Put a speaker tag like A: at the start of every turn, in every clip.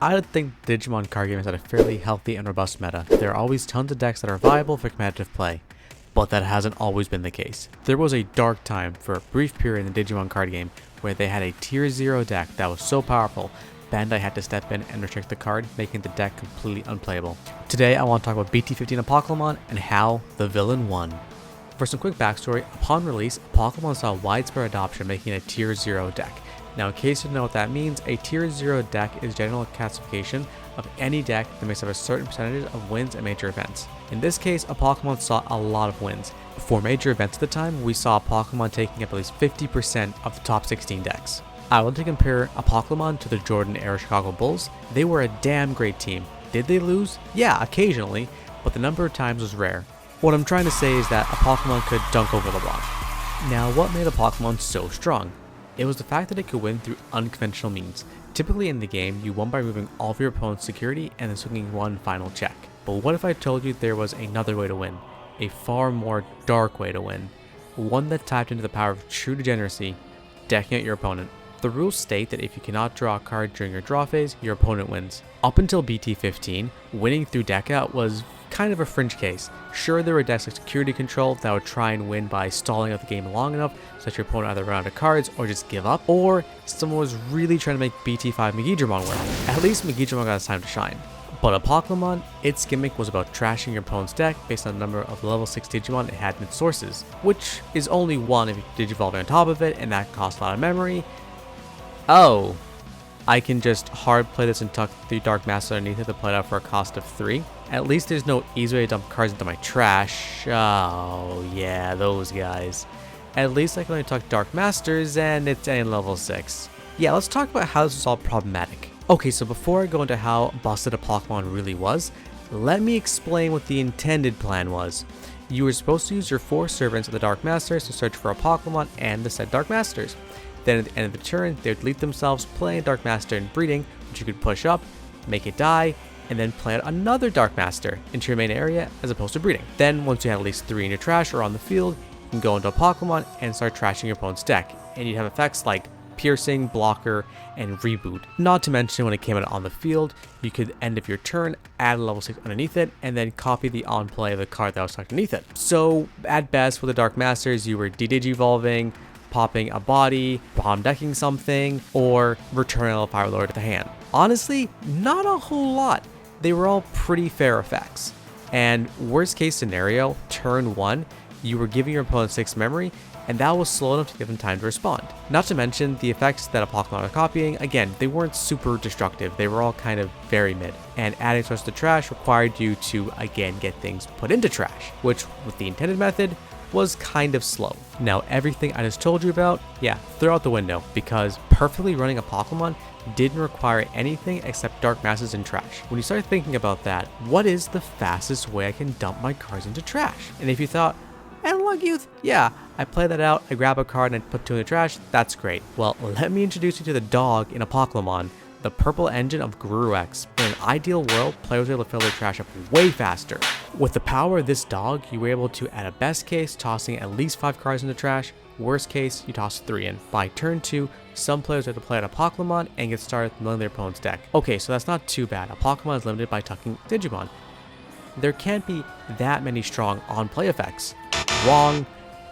A: I think Digimon Card Game has had a fairly healthy and robust meta. There are always tons of decks that are viable for competitive play, but that hasn't always been the case. There was a dark time for a brief period in the Digimon Card Game where they had a tier 0 deck that was so powerful, Bandai had to step in and restrict the card, making the deck completely unplayable. Today I want to talk about BT15 Apocalymon and how the villain won. For some quick backstory, upon release, Apocalymon saw widespread adoption, making it a tier 0 deck. Now, in case you don't know what that means, a tier 0 deck is general classification of any deck that makes up a certain percentage of wins at major events. In this case, Apocalymon saw a lot of wins. For major events at the time, we saw Apocalymon taking up at least 50% of the top 16 decks. I want to compare Apocalymon to the Jordan era Chicago Bulls. They were a damn great team. Did they lose? Yeah, occasionally, but the number of times was rare. What I'm trying to say is that Apocalymon could dunk over LeBron. Now, what made Apocalymon so strong? It was the fact that it could win through unconventional means. Typically in the game, you won by removing all of your opponent's security and then swinging one final check. But what if I told you there was another way to win? A far more dark way to win. One that tapped into the power of true degeneracy, decking out your opponent. The rules state that if you cannot draw a card during your draw phase, your opponent wins. Up until BT15, winning through deck out was kind of a fringe case. Sure, there were decks like security control that would try and win by stalling out the game long enough so that your opponent either ran out of cards or just give up, or someone was really trying to make BT5 Digimon work. At least Digimon got its time to shine. But Apocalymon, its gimmick was about trashing your opponent's deck based on the number of level 6 Digimon it had in its sources, which is only one if you Digivolve on top of it, and that costs a lot of memory. Oh, I can just hard play this and tuck the Dark Master underneath it to play it out for a cost of 3. At least there's no easy way to dump cards into my trash. Oh yeah, those guys. At least I can only tuck Dark Masters and it's any level 6. Yeah, let's talk about how this is all problematic. Okay, so before I go into how busted Apocalymon really was, let me explain what the intended plan was. You were supposed to use your 4 servants of the Dark Masters to search for Apocalymon and the said Dark Masters. Then at the end of the turn, they would delete themselves, play a Dark Master in breeding, which you could push up, make it die, and then play out another Dark Master into your main area as opposed to breeding. Then once you had at least 3 in your trash or on the field, you can go into Apocalymon and start trashing your opponent's deck, and you'd have effects like piercing, blocker, and reboot. Not to mention when it came out on the field, you could end of your turn, add a level 6 underneath it, and then copy the on play of the card that was tucked underneath it. So at best with the Dark Masters, you were de-digivolving, popping a body, bomb decking something, or returning a Fire Lord to the hand. Honestly, not a whole lot. They were all pretty fair effects. And worst case scenario, turn 1, you were giving your opponent 6 memory, and that was slow enough to give them time to respond. Not to mention the effects that Apocalymon was copying, again, they weren't super destructive, they were all kind of very mid. And adding source to trash required you to, again, get things put into trash, which with the intended method, was kind of slow. Now everything I just told you about, yeah, throw out the window, because perfectly running Apocalymon didn't require anything except Dark Masters and trash. When you start thinking about that, what is the fastest way I can dump my cards into trash? And if you thought, Analog Youth, yeah, I play that out, I grab a card and I put 2 in the trash, that's great. Well, let me introduce you to the dog in Apocalymon, the purple engine of Guru X. In an ideal world, players were able to fill their trash up way faster. With the power of this dog, you were able to, at a best case, tossing at least 5 cards in the trash. Worst case, you toss 3 in. By turn 2, some players have to play at Apocalymon and get started milling their opponent's deck. Okay, so that's not too bad. Apocalymon is limited by tucking Digimon. There can't be that many strong on-play effects. Wrong.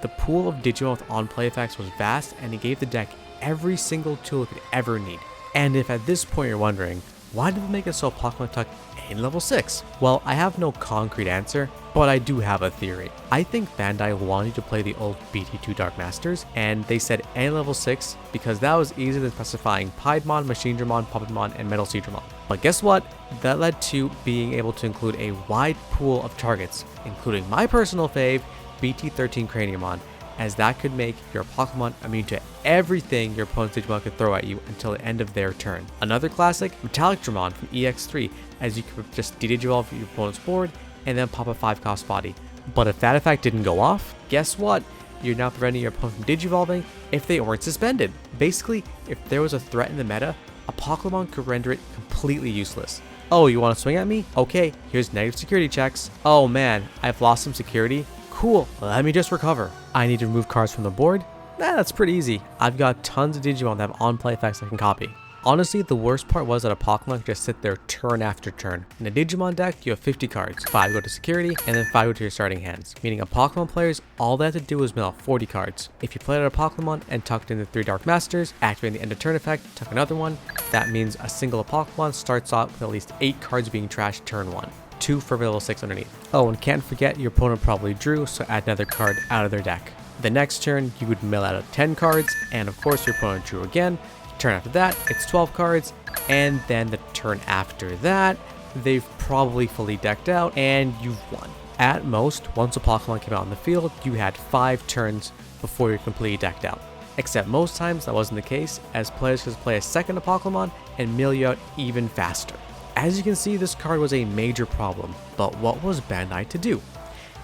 A: The pool of Digimon with on-play effects was vast, and it gave the deck every single tool it could ever need. And if at this point you're wondering, why did they make it so Apocalymon tuck in level 6? Well, I have no concrete answer, but I do have a theory. I think Bandai wanted you to play the old BT2 Dark Masters, and they said any level 6 because that was easier than specifying Piedmon, Machinedramon, Puppetmon, and Metal Seedramon. But guess what? That led to being able to include a wide pool of targets, including my personal fave, BT13 Craniumon, as that could make your Apocalymon immune to everything your opponent's Digimon could throw at you until the end of their turn. Another classic, Metallic Dramon from EX3, as you could just de-digivolve your opponent's board and then pop a 5-cost body. But if that effect didn't go off, guess what? You're now preventing your opponent from digivolving if they weren't suspended. Basically, if there was a threat in the meta, Apocalymon could render it completely useless. Oh, you want to swing at me? Okay, here's negative security checks. Oh man, I've lost some security. Cool, let me just recover. I need to remove cards from the board? That's pretty easy. I've got tons of Digimon that have on-play effects I can copy. Honestly, the worst part was that a Pokemon could just sit there turn after turn. In a Digimon deck, you have 50 cards, 5 go to security, and then 5 go to your starting hands, meaning a Pokemon players, all they have to do is mill out 40 cards. If you played out a Pokemon and tucked in the 3 Dark Masters, activating the end of turn effect, tuck another one, that means a single Pokemon starts off with at least 8 cards being trashed turn 1. 2 for level 6 underneath. Oh, and can't forget your opponent probably drew, so add another card out of their deck. The next turn, you would mill out 10 cards, and of course your opponent drew again. Turn after that, it's 12 cards, and then the turn after that, they've probably fully decked out, and you've won. At most, once a Pokemon came out on the field, you had 5 turns before you're completely decked out. Except most times that wasn't the case, as players could play a second Pokemon and mill you out even faster. As you can see, this card was a major problem, but what was Bandai to do?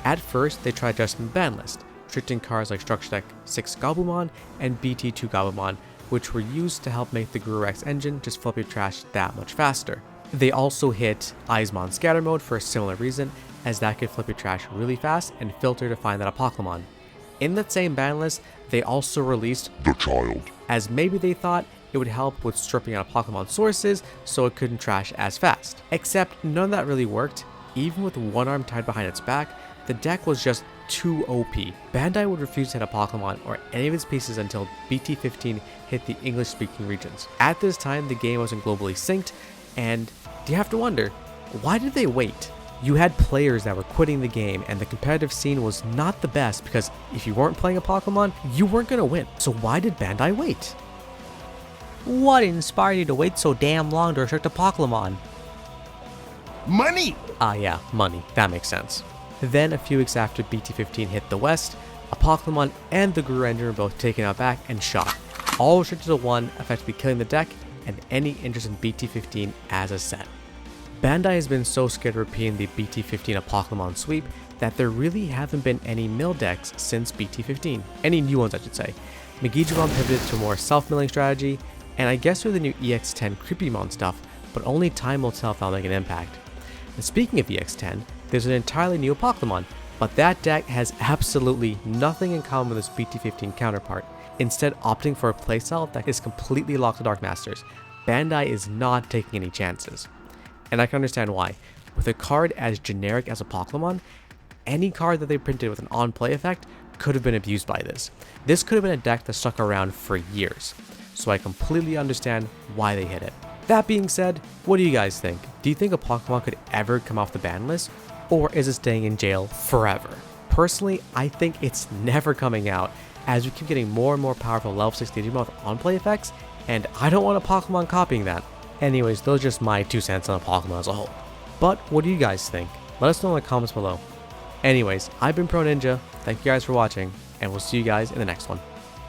A: At first, they tried adjusting the ban list, restricting cards like Structure Deck 6 Gabumon and BT2 Gabumon, which were used to help make the Guru X engine just flip your trash that much faster. They also hit Eismon Scatter Mode for a similar reason, as that could flip your trash really fast and filter to find that Apocalymon. In that same ban list, they also released
B: The Child,
A: as maybe they thought it would help with stripping out Pokemon sources so it couldn't trash as fast. Except none of that really worked. Even with one arm tied behind its back, the deck was just too OP. Bandai would refuse to hit a Pokemon or any of its pieces until BT15 hit the English-speaking regions. At this time, the game wasn't globally synced, and you have to wonder, why did they wait? You had players that were quitting the game, and the competitive scene was not the best because if you weren't playing a Pokemon, you weren't going to win. So why did Bandai wait? What inspired you to wait so damn long to restrict a Pokemon?
B: money!
A: Ah yeah, money. That makes sense. Then, a few weeks after BT15 hit the West, Apocalymon and the Guru engine were both taken out back and shot, all restricted to 1, effectively killing the deck and any interest in BT15 as a set. Bandai has been so scared of repeating the BT15 Apocalymon sweep that there really haven't been any mill decks since BT15. Any new ones, I should say. Digimon pivoted to a more self-milling strategy, and I guess with the new EX10 Creepymon stuff, but only time will tell if that'll make an impact. And speaking of EX10, there's an entirely new Apocalymon, but that deck has absolutely nothing in common with its BT15 counterpart, instead opting for a playstyle that is completely locked to Dark Masters. Bandai is not taking any chances. And I can understand why. With a card as generic as Apocalymon, any card that they printed with an on-play effect could have been abused by this. This could have been a deck that stuck around for years, so I completely understand why they hit it. That being said, what do you guys think? Do you think a Pokemon could ever come off the ban list, or is it staying in jail forever? Personally, I think it's never coming out, as we keep getting more and more powerful level 6 Digimon with on-play effects, and I don't want a Pokemon copying that. Anyways, those are just my 2 cents on a Pokemon as a whole. But what do you guys think? Let us know in the comments below. Anyways, I've been Pro Ninja, thank you guys for watching, and we'll see you guys in the next one.